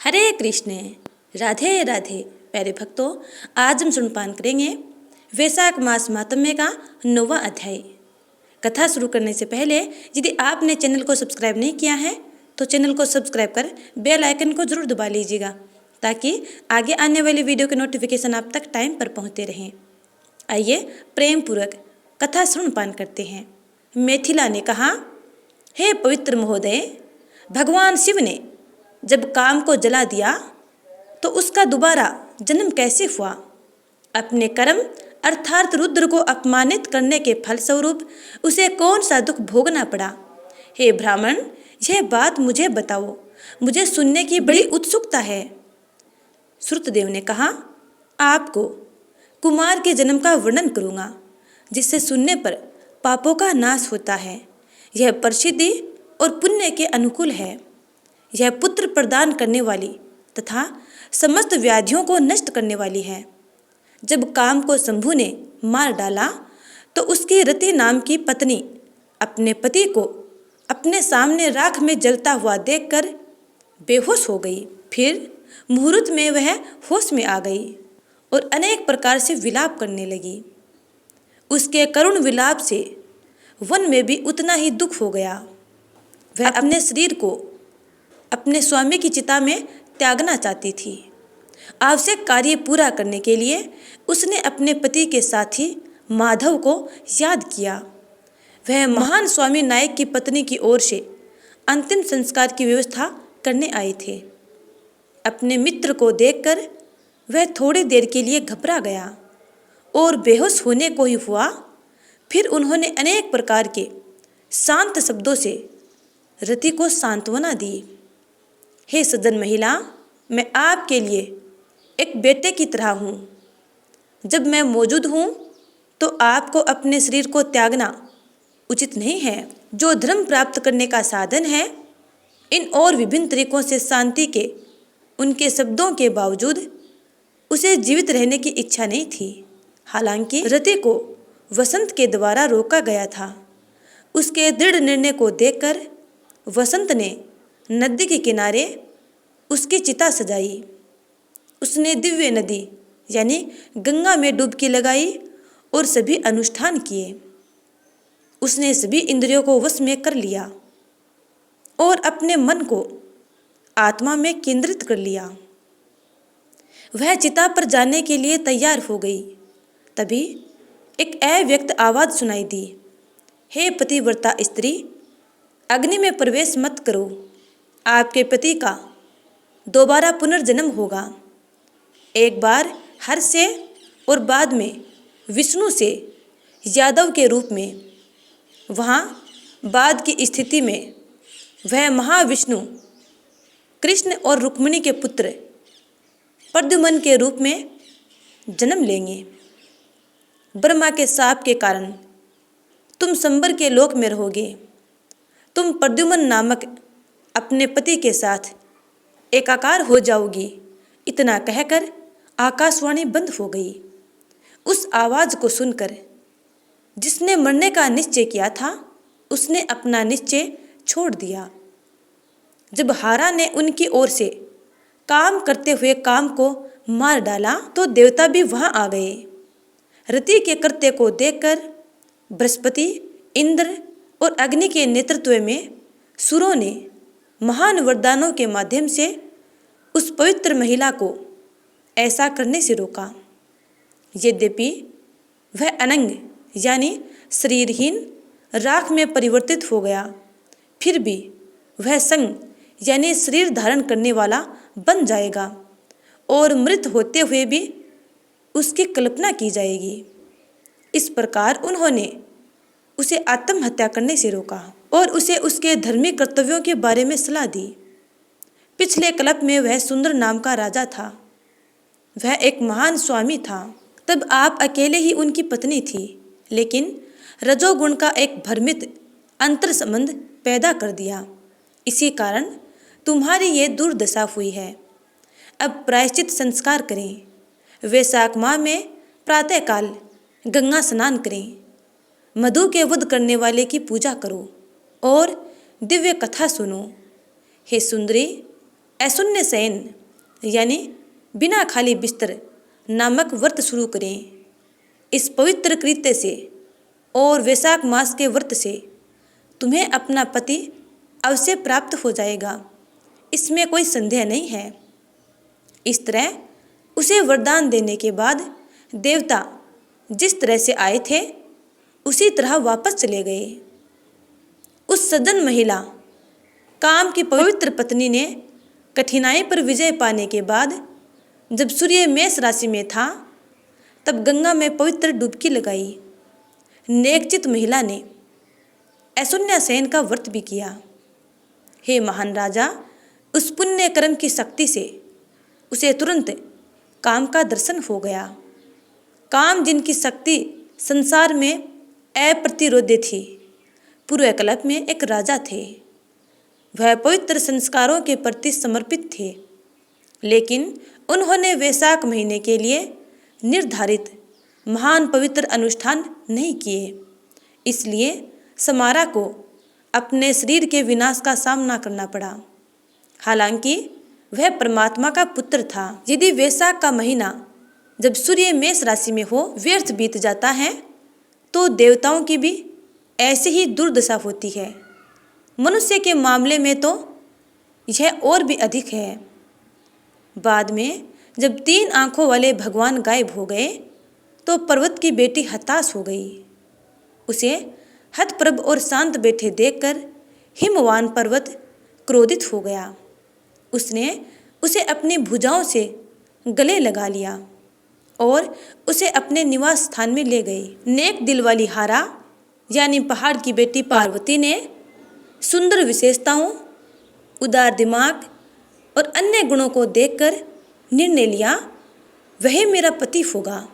हरे कृष्ण, राधे राधे। प्यारे भक्तों, आज हम सुनपान करेंगे वैशाख मास महात्म्य का 9वां अध्याय। कथा शुरू करने से पहले यदि आपने चैनल को सब्सक्राइब नहीं किया है तो चैनल को सब्सक्राइब कर बेल आइकन को जरूर दबा लीजिएगा ताकि आगे आने वाली वीडियो के नोटिफिकेशन आप तक टाइम पर पहुंचते रहें। आइए प्रेम पूर्वक कथा श्रवणपान करते हैं। मिथिला ने कहा, हे पवित्र महोदय, भगवान शिव ने जब काम को जला दिया तो उसका दोबारा जन्म कैसे हुआ? अपने कर्म अर्थात रुद्र को अपमानित करने के फलस्वरूप उसे कौन सा दुख भोगना पड़ा? हे ब्राह्मण, यह बात मुझे बताओ, मुझे सुनने की बड़ी उत्सुकता है। श्रुतदेव ने कहा, आपको कुमार के जन्म का वर्णन करूँगा जिससे सुनने पर पापों का नाश होता है। यह प्रसिद्धि और पुण्य के अनुकूल है। यह पुत्र प्रदान करने वाली तथा समस्त व्याधियों को नष्ट करने वाली है। जब काम को शंभु ने मार डाला तो उसकी रति नाम की पत्नी अपने पति को अपने सामने राख में जलता हुआ देखकर बेहोश हो गई। फिर मुहूर्त में वह होश में आ गई और अनेक प्रकार से विलाप करने लगी। उसके करुण विलाप से वन में भी उतना ही दुख हो गया। वह अपने शरीर को अपने स्वामी की चिता में त्यागना चाहती थी। आवश्यक कार्य पूरा करने के लिए उसने अपने पति के साथी माधव को याद किया। वह महान स्वामी नायक की पत्नी की ओर से अंतिम संस्कार की व्यवस्था करने आए थे। अपने मित्र को देखकर वह थोड़ी देर के लिए घबरा गया और बेहोश होने को ही हुआ। फिर उन्होंने अनेक प्रकार के शांत शब्दों से रति को सांत्वना दी। हे सज्जन महिला, मैं आपके लिए एक बेटे की तरह हूँ। जब मैं मौजूद हूँ तो आपको अपने शरीर को त्यागना उचित नहीं है। जो धर्म प्राप्त करने का साधन है, इन और विभिन्न तरीकों से शांति के उनके शब्दों के बावजूद उसे जीवित रहने की इच्छा नहीं थी। हालांकि रति को वसंत के द्वारा रोका गया था। उसके दृढ़ निर्णय को देखकर वसंत ने नदी के किनारे उसकी चिता सजाई। उसने दिव्य नदी यानी गंगा में डुबकी लगाई और सभी अनुष्ठान किए। उसने सभी इंद्रियों को वश में कर लिया और अपने मन को आत्मा में केंद्रित कर लिया। वह चिता पर जाने के लिए तैयार हो गई। तभी एक अव्यक्त आवाज सुनाई दी, हे पतिव्रता स्त्री, अग्नि में प्रवेश मत करो। आपके पति का दोबारा पुनर्जन्म होगा। एक बार हर से और बाद में विष्णु से यादव के रूप में। वहाँ बाद की स्थिति में वह महाविष्णु कृष्ण और रुक्मिणी के पुत्र प्रद्युम्न के रूप में जन्म लेंगे। ब्रह्मा के शाप के कारण तुम संबर के लोक में रहोगे। तुम प्रद्युम्न नामक अपने पति के साथ एकाकार हो जाओगी। इतना कहकर आकाशवाणी बंद हो गई। उस आवाज को सुनकर जिसने मरने का निश्चय किया था उसने अपना निश्चय छोड़ दिया। जब हारा ने उनकी ओर से काम करते हुए काम को मार डाला तो देवता भी वहां आ गए। रति के कृत्य को देखकर बृहस्पति, इंद्र और अग्नि के नेतृत्व में सुरों ने महान वरदानों के माध्यम से उस पवित्र महिला को ऐसा करने से रोका। यद्यपि वह अनंग यानी शरीरहीन राख में परिवर्तित हो गया, फिर भी वह संग यानी शरीर धारण करने वाला बन जाएगा और मृत होते हुए भी उसकी कल्पना की जाएगी। इस प्रकार उन्होंने उसे आत्महत्या करने से रोका और उसे उसके धर्मी कर्तव्यों के बारे में सलाह दी। पिछले कल्प में वह सुंदर नाम का राजा था। वह एक महान स्वामी था। तब आप अकेले ही उनकी पत्नी थी, लेकिन रजोगुण का एक भ्रमित अंतर संबंध पैदा कर दिया। इसी कारण तुम्हारी ये दुर्दशा हुई है। अब प्रायश्चित संस्कार करें। वैशाख माह में प्रातःकाल गंगा स्नान करें। मधु के वध करने वाले की पूजा करो और दिव्य कथा सुनो। हे सुंदरी, अशून्य शयन यानी बिना खाली बिस्तर नामक व्रत शुरू करें। इस पवित्र कृत्य से और वैशाख मास के व्रत से तुम्हें अपना पति अवश्य प्राप्त हो जाएगा, इसमें कोई संदेह नहीं है। इस तरह उसे वरदान देने के बाद देवता जिस तरह से आए थे उसी तरह वापस चले गए। उस सज्जन महिला काम की पवित्र पत्नी ने कठिनाई पर विजय पाने के बाद जब सूर्य मेष राशि में था तब गंगा में पवित्र डुबकी लगाई। नेकचित महिला ने अशून्य शयन का व्रत भी किया। हे महान राजा, उस पुण्य कर्म की शक्ति से उसे तुरंत काम का दर्शन हो गया। काम जिनकी शक्ति संसार में अप्रतिरोध्य थी। पूर्वकल्प में एक राजा थे। वह पवित्र संस्कारों के प्रति समर्पित थे, लेकिन उन्होंने वैशाख महीने के लिए निर्धारित महान पवित्र अनुष्ठान नहीं किए। इसलिए समारा को अपने शरीर के विनाश का सामना करना पड़ा। हालांकि वह परमात्मा का पुत्र था। यदि वैशाख का महीना जब सूर्य मेष राशि में हो व्यर्थ बीत जाता है तो देवताओं की भी ऐसी ही दुर्दशा होती है। मनुष्य के मामले में तो यह और भी अधिक है। बाद में जब 3 आंखों वाले भगवान गायब हो गए तो पर्वत की बेटी हताश हो गई। उसे हतप्रभ और शांत बैठे देखकर हिमवान पर्वत क्रोधित हो गया। उसने उसे अपनी भुजाओं से गले लगा लिया और उसे अपने निवास स्थान में ले गए। नेक दिल वाली हारा यानी पहाड़ की बेटी पार्वती ने सुंदर विशेषताओं, उदार दिमाग और अन्य गुणों को देखकर निर्णय लिया, वही मेरा पति होगा।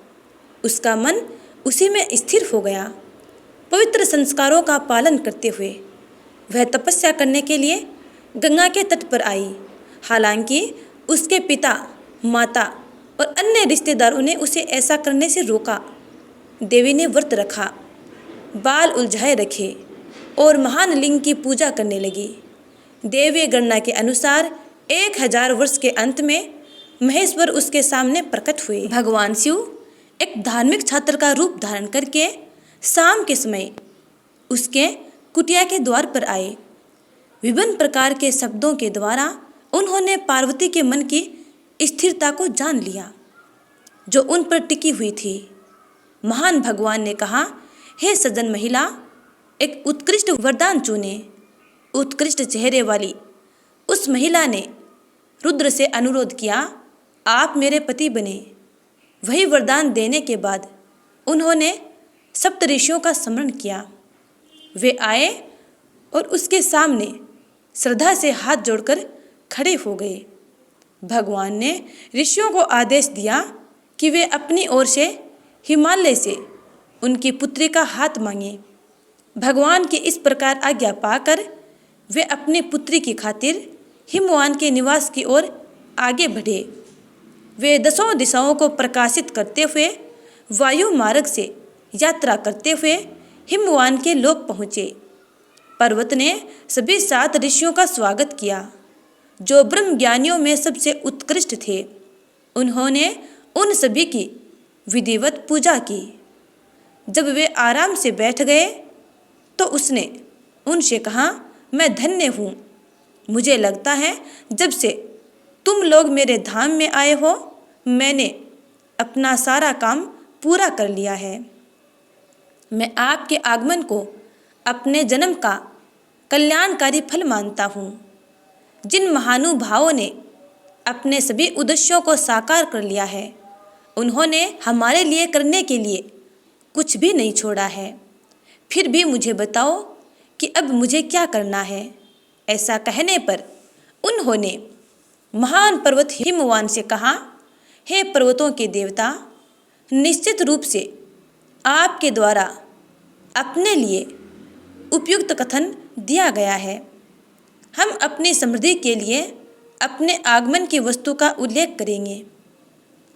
उसका मन उसी में स्थिर हो गया। पवित्र संस्कारों का पालन करते हुए वह तपस्या करने के लिए गंगा के तट पर आई। हालांकि उसके पिता, माता और अन्य रिश्तेदारों ने उसे ऐसा करने से रोका। देवी ने व्रत रखा, बाल उलझाए रखे और महान लिंग की पूजा करने लगी। देवीय गणना के अनुसार 1000 वर्ष के अंत में महेश्वर उसके सामने प्रकट हुए। भगवान शिव एक धार्मिक छात्र का रूप धारण करके शाम के समय उसके कुटिया के द्वार पर आए। विभिन्न प्रकार के शब्दों के द्वारा उन्होंने पार्वती के मन की स्थिरता को जान लिया जो उन पर टिकी हुई थी। महान भगवान ने कहा, हे सज्जन महिला, एक उत्कृष्ट वरदान चुने। उत्कृष्ट चेहरे वाली उस महिला ने रुद्र से अनुरोध किया, आप मेरे पति बने। वही वरदान देने के बाद उन्होंने सप्तऋषियों का स्मरण किया। वे आए और उसके सामने श्रद्धा से हाथ जोड़कर खड़े हो गए। भगवान ने ऋषियों को आदेश दिया कि वे अपनी ओर से हिमालय से उनकी पुत्री का हाथ मांगे। भगवान की इस प्रकार आज्ञा पाकर वे अपनी पुत्री की खातिर हिमवान के निवास की ओर आगे बढ़े। वे 10 दिशाओं को प्रकाशित करते हुए वायु मार्ग से यात्रा करते हुए हिमवान के लोक पहुँचे। पर्वत ने सभी 7 ऋषियों का स्वागत किया जो ब्रह्म ज्ञानियों में सबसे उत्कृष्ट थे। उन्होंने उन सभी की विधिवत पूजा की। जब वे आराम से बैठ गए तो उसने उनसे कहा, मैं धन्य हूँ। मुझे लगता है जब से तुम लोग मेरे धाम में आए हो मैंने अपना सारा काम पूरा कर लिया है। मैं आपके आगमन को अपने जन्म का कल्याणकारी फल मानता हूँ। जिन महानुभावों ने अपने सभी उद्देश्यों को साकार कर लिया है उन्होंने हमारे लिए करने के लिए कुछ भी नहीं छोड़ा है। फिर भी मुझे बताओ कि अब मुझे क्या करना है। ऐसा कहने पर उन्होंने महान पर्वत हिमवान से कहा, हे पर्वतों के देवता, निश्चित रूप से आपके द्वारा अपने लिए उपयुक्त कथन दिया गया है। हम अपनी समृद्धि के लिए अपने आगमन की वस्तु का उल्लेख करेंगे।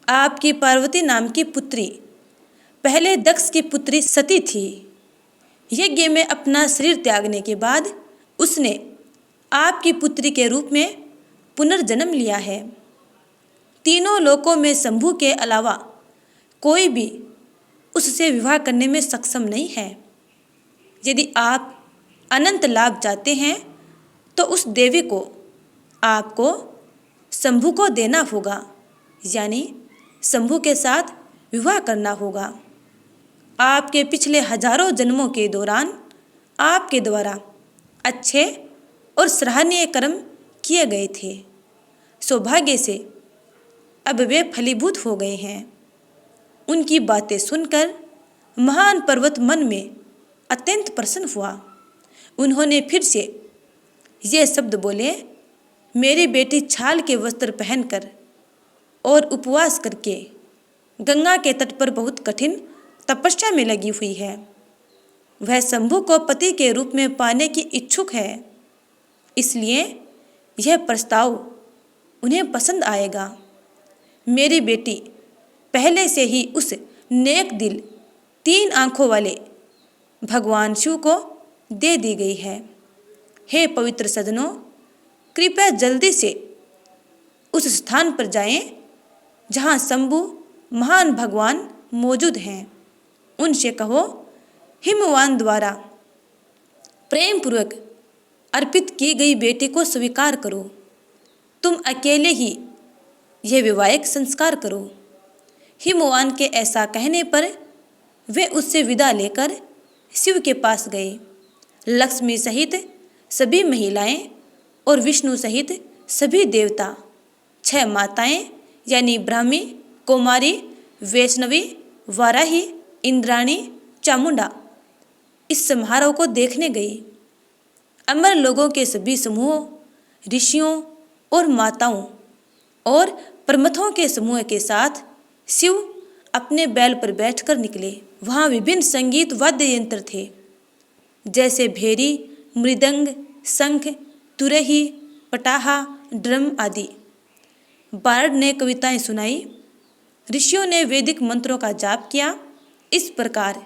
आपकी पार्वती नाम की पुत्री पहले दक्ष की पुत्री सती थी। यज्ञ में अपना शरीर त्यागने के बाद उसने आपकी पुत्री के रूप में पुनर्जन्म लिया है। तीनों लोकों में शंभु के अलावा कोई भी उससे विवाह करने में सक्षम नहीं है। यदि आप अनंत लाभ चाहते हैं तो उस देवी को आपको शंभु को देना होगा, यानी शंभु के साथ विवाह करना होगा। आपके पिछले हजारों जन्मों के दौरान आपके द्वारा अच्छे और सराहनीय कर्म किए गए थे। सौभाग्य से अब वे फलीभूत हो गए हैं। उनकी बातें सुनकर महान पर्वत मन में अत्यंत प्रसन्न हुआ। उन्होंने फिर से ये शब्द बोले, मेरी बेटी छाल के वस्त्र पहनकर और उपवास करके गंगा के तट पर बहुत कठिन तपस्या में लगी हुई है। वह शंभु को पति के रूप में पाने की इच्छुक है, इसलिए यह प्रस्ताव उन्हें पसंद आएगा। मेरी बेटी पहले से ही उस नेक दिल 3 आंखों वाले भगवान शिव को दे दी गई है। हे पवित्र सज्जनों, कृपया जल्दी से उस स्थान पर जाएं जहां शंभु महान भगवान मौजूद हैं। उनसे कहो, हिमवान द्वारा प्रेमपूर्वक अर्पित की गई बेटी को स्वीकार करो। तुम अकेले ही यह वैवाहिक संस्कार करो। हिमवान के ऐसा कहने पर वे उससे विदा लेकर शिव के पास गए। लक्ष्मी सहित सभी महिलाएं और विष्णु सहित सभी देवता, 6 माताएं यानी ब्राह्मी, कुमारी, वैष्णवी, वाराही, इंद्राणी, चामुंडा इस समारोह को देखने गई। अमर लोगों के सभी समूहों, ऋषियों और माताओं और प्रमथों के समूह के साथ शिव अपने बैल पर बैठकर निकले। वहाँ विभिन्न संगीत वाद्य यंत्र थे, जैसे भेरी, मृदंग, शंख, तुरही, पटाहा, ड्रम आदि। बारड ने कविताएं सुनाई। ऋषियों ने वैदिक मंत्रों का जाप किया। इस प्रकार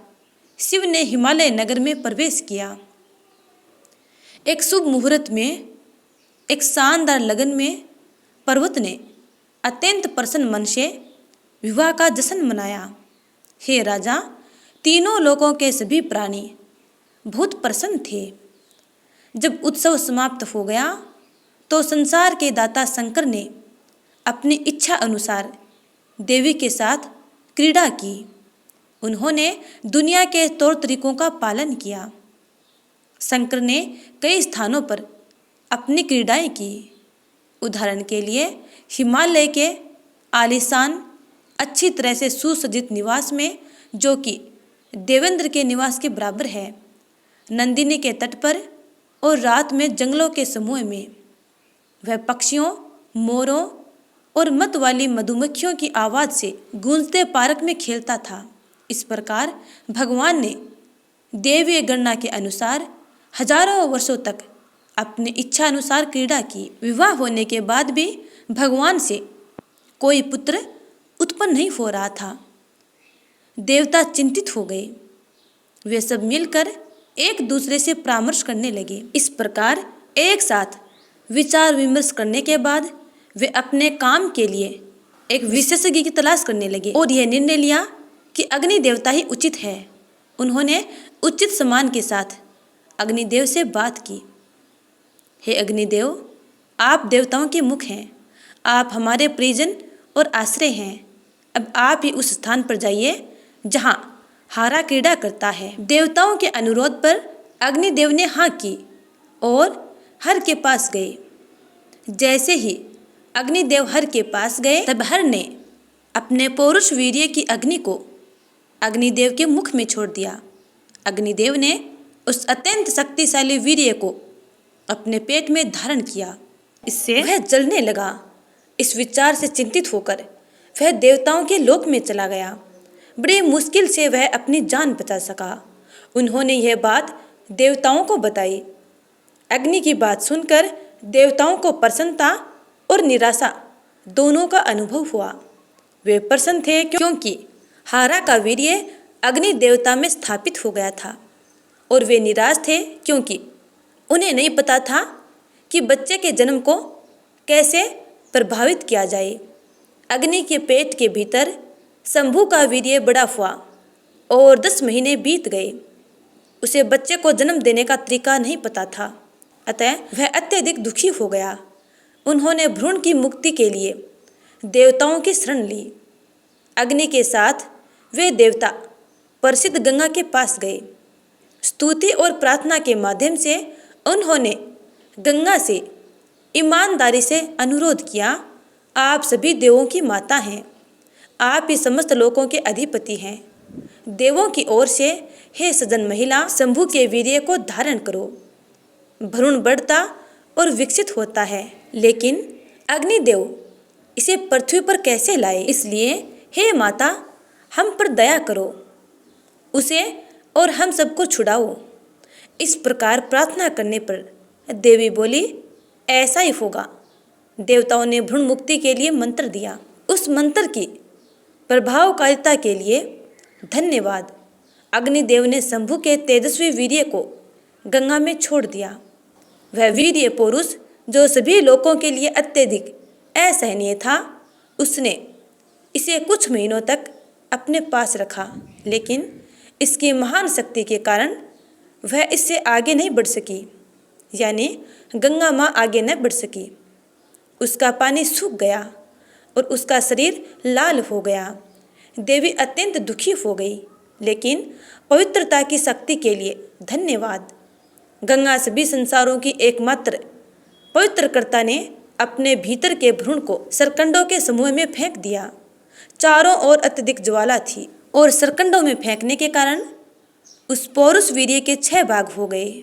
शिव ने हिमालय नगर में प्रवेश किया। एक शुभ मुहूर्त में, एक शानदार लगन में पर्वत ने अत्यंत प्रसन्न मन से विवाह का जश्न मनाया। हे राजा, तीनों लोकों के सभी प्राणी बहुत प्रसन्न थे। जब उत्सव समाप्त हो गया तो संसार के दाता शंकर ने अपनी इच्छा अनुसार देवी के साथ क्रीड़ा की। उन्होंने दुनिया के तौर तरीकों का पालन किया। शंकर ने कई स्थानों पर अपनी क्रीड़ाएं की। उदाहरण के लिए हिमालय के आलीशान अच्छी तरह से सुसज्जित निवास में, जो कि देवेंद्र के निवास के बराबर है, नंदिनी के तट पर और रात में जंगलों के समूह में वह पक्षियों, मोरों और मत वाली मधुमक्खियों की आवाज़ से गूंजते पार्क में खेलता था। इस प्रकार भगवान ने देवीय गणना के अनुसार हजारों वर्षों तक अपनी इच्छा अनुसार क्रीड़ा की। विवाह होने के बाद भी भगवान से कोई पुत्र उत्पन्न नहीं हो रहा था। देवता चिंतित हो गए। वे सब मिलकर एक दूसरे से परामर्श करने लगे। इस प्रकार एक साथ विचार विमर्श करने के बाद वे अपने काम के लिए एक विशेषज्ञ की तलाश करने लगे और यह निर्णय लिया कि अग्नि देवता ही उचित है। उन्होंने उचित सम्मान के साथ अग्निदेव से बात की। हे अग्निदेव, आप देवताओं के मुख हैं, आप हमारे परिजन और आश्रय हैं। अब आप ही उस स्थान पर जाइए जहाँ हारा क्रीड़ा करता है। देवताओं के अनुरोध पर अग्निदेव ने हाँ की और हर के पास गए। जैसे ही अग्निदेव हर के पास गए, तब हर ने अपने पौरुष वीर्य की अग्नि को अग्निदेव के मुख में छोड़ दिया। अग्निदेव ने उस अत्यंत शक्तिशाली वीर्य को अपने पेट में धारण किया। इससे वह जलने लगा। इस विचार से चिंतित होकर वह देवताओं के लोक में चला गया। बड़ी मुश्किल से वह अपनी जान बचा सका। उन्होंने यह बात देवताओं को बताई। अग्नि की बात सुनकर देवताओं को प्रसन्नता और निराशा दोनों का अनुभव हुआ। वे प्रसन्न थे क्योंकि हारा का वीर्य अग्नि देवता में स्थापित हो गया था, और वे निराश थे क्योंकि उन्हें नहीं पता था कि बच्चे के जन्म को कैसे प्रभावित किया जाए। अग्नि के पेट के भीतर शंभू का वीर्य बड़ा हुआ और 10 महीने बीत गए। उसे बच्चे को जन्म देने का तरीका नहीं पता था, अतः वह अत्यधिक दुखी हो गया। उन्होंने भ्रूण की मुक्ति के लिए देवताओं की शरण ली। अग्नि के साथ वे देवता प्रसिद्ध गंगा के पास गए। स्तुति और प्रार्थना के माध्यम से उन्होंने गंगा से ईमानदारी से अनुरोध किया, आप सभी देवों की माता हैं, आप ही समस्त लोकों के अधिपति हैं। देवों की ओर से हे सजन महिला, शंभू के वीर्य को धारण करो। भ्रूण बढ़ता और विकसित होता है, लेकिन अग्निदेव इसे पृथ्वी पर कैसे लाए? इसलिए हे माता, हम पर दया करो, उसे और हम सबको छुड़ाओ। इस प्रकार प्रार्थना करने पर देवी बोली, ऐसा ही होगा। देवताओं ने भ्रूण मुक्ति के लिए मंत्र दिया। उस मंत्र की प्रभावकारिता के लिए धन्यवाद। अग्निदेव ने शंभू के तेजस्वी वीर्य को गंगा में छोड़ दिया। वह वीर्य पुरुष जो सभी लोगों के लिए अत्यधिक असहनीय था, उसने इसे कुछ महीनों तक अपने पास रखा, लेकिन इसकी महान शक्ति के कारण वह इससे आगे नहीं बढ़ सकी, यानी गंगा माँ आगे न बढ़ सकी। उसका पानी सूख गया और उसका शरीर लाल हो गया। देवी अत्यंत दुखी हो गई, लेकिन पवित्रता की शक्ति के लिए धन्यवाद। गंगा सभी संसारों की एकमात्र पवित्रकर्ता ने अपने भीतर के भ्रूण को सरकंडों के समूह में फेंक दिया। चारों ओर अत्यधिक ज्वाला थी और सरकंडों में फेंकने के कारण उस पौरुष वीर्य के 6 भाग हो गए।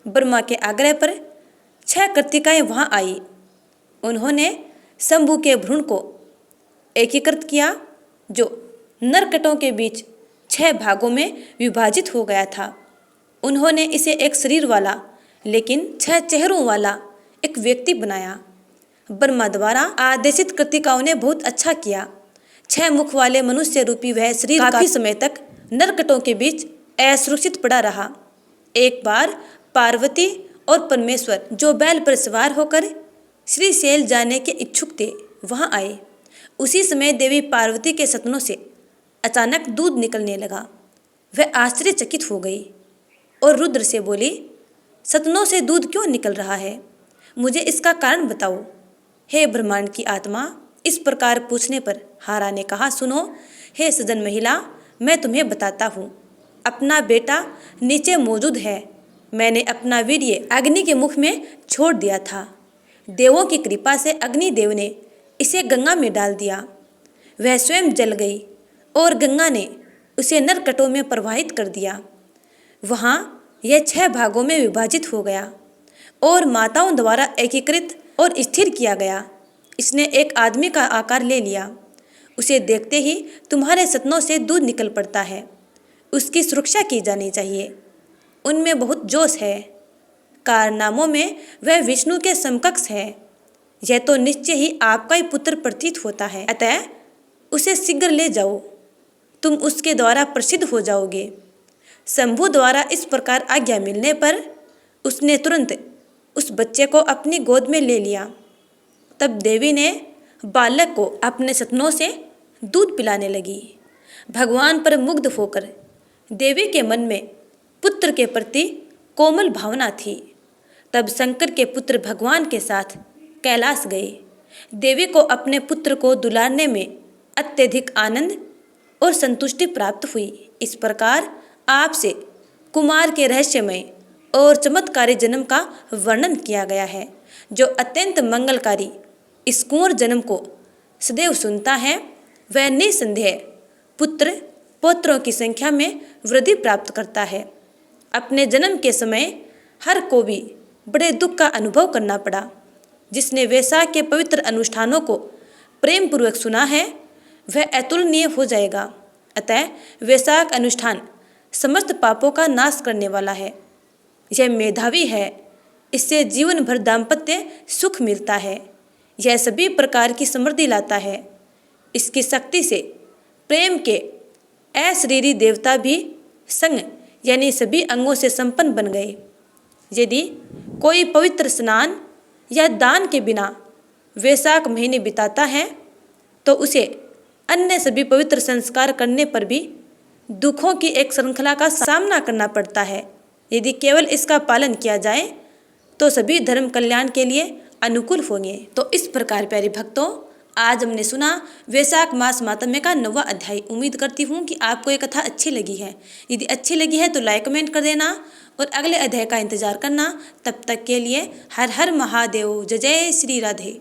ब्रह्मा के आग्रह पर 6 कृतिकाएं वहां आई। उन्होंने शंभू के भ्रूण को एकीकृत किया, जो नरकटों के बीच 6 भागों में विभाजित हो गया था। उन्होंने इसे एक शरीर वाला लेकिन 6 चेहरों वाला एक व्यक्ति बनाया। ब्रह्मा द्वारा आदेशित कृतिकाओं ने बहुत अच्छा किया। 6 मुख वाले मनुष्य रूपी वह शरीर काफी समय तक नरकटों के बीच असुरक्षित पड़ा रहा। एक बार पार्वती और परमेश्वर, जो बैल पर सवार होकर श्रीशैल जाने के इच्छुक थे, वहां आए। उसी समय देवी पार्वती के सतनों से अचानक दूध निकलने लगा। वह आश्चर्यचकित हो गई और रुद्र से बोली, सतनों से दूध क्यों निकल रहा है? मुझे इसका कारण बताओ। हे ब्रह्मांड की आत्मा, इस प्रकार पूछने पर हारा ने कहा, सुनो हे सजन महिला, मैं तुम्हें बताता हूँ। अपना बेटा नीचे मौजूद है। मैंने अपना वीर्य अग्नि के मुख में छोड़ दिया था। देवों की कृपा से अग्निदेव ने इसे गंगा में डाल दिया। वह स्वयं जल गई और गंगा ने उसे नरकटों में प्रवाहित कर दिया। वहाँ यह 6 भागों में विभाजित हो गया और माताओं द्वारा एकीकृत और स्थिर किया गया। इसने एक आदमी का आकार ले लिया। उसे देखते ही तुम्हारे सतनों से दूध निकल पड़ता है। उसकी सुरक्षा की जानी चाहिए। उनमें बहुत जोश है। कारनामों में वह विष्णु के समकक्ष है। यह तो निश्चय ही आपका ही पुत्र प्रतीत होता है, अतः उसे शीघ्र ले जाओ। तुम उसके द्वारा प्रसिद्ध हो जाओगे। शंभू द्वारा इस प्रकार आज्ञा मिलने पर उसने तुरंत उस बच्चे को अपनी गोद में ले लिया। तब देवी ने बालक को अपने सतनों से दूध पिलाने लगी। भगवान पर मुग्ध होकर देवी के मन में पुत्र के प्रति कोमल भावना थी। तब शंकर के पुत्र भगवान के साथ कैलाश गए। देवी को अपने पुत्र को दुलारने में अत्यधिक आनंद और संतुष्टि प्राप्त हुई। इस प्रकार आपसे कुमार के रहस्यमय और चमत्कारी जन्म का वर्णन किया गया है, जो अत्यंत मंगलकारी इस कुंवर जन्म को सदैव सुनता है, वह निसंदेह पुत्र पौत्रों की संख्या में वृद्धि प्राप्त करता है। अपने जन्म के समय हर को भी बड़े दुख का अनुभव करना पड़ा। जिसने वैशाख के पवित्र अनुष्ठानों को प्रेम पूर्वक सुना है, वह अतुलनीय हो जाएगा। अतः वैशाख अनुष्ठान समस्त पापों का नाश करने वाला है। यह मेधावी है। इससे जीवन भर दाम्पत्य सुख मिलता है। यह सभी प्रकार की समृद्धि लाता है। इसकी शक्ति से प्रेम के अशरीरी देवता भी संग यानी सभी अंगों से संपन्न बन गए। यदि कोई पवित्र स्नान या दान के बिना वैशाख महीने बिताता है तो उसे अन्य सभी पवित्र संस्कार करने पर भी दुखों की एक श्रृंखला का सामना करना पड़ता है। यदि केवल इसका पालन किया जाए तो सभी धर्म कल्याण के लिए अनुकूल होंगे। तो इस प्रकार प्यारे भक्तों, आज हमने सुना वैशाख मास मातम्य का 9वां अध्याय। उम्मीद करती हूँ कि आपको ये कथा अच्छी लगी है। यदि अच्छी लगी है तो लाइक कमेंट कर देना और अगले अध्याय का इंतजार करना। तब तक के लिए हर हर महादेव। जय जय श्री राधे।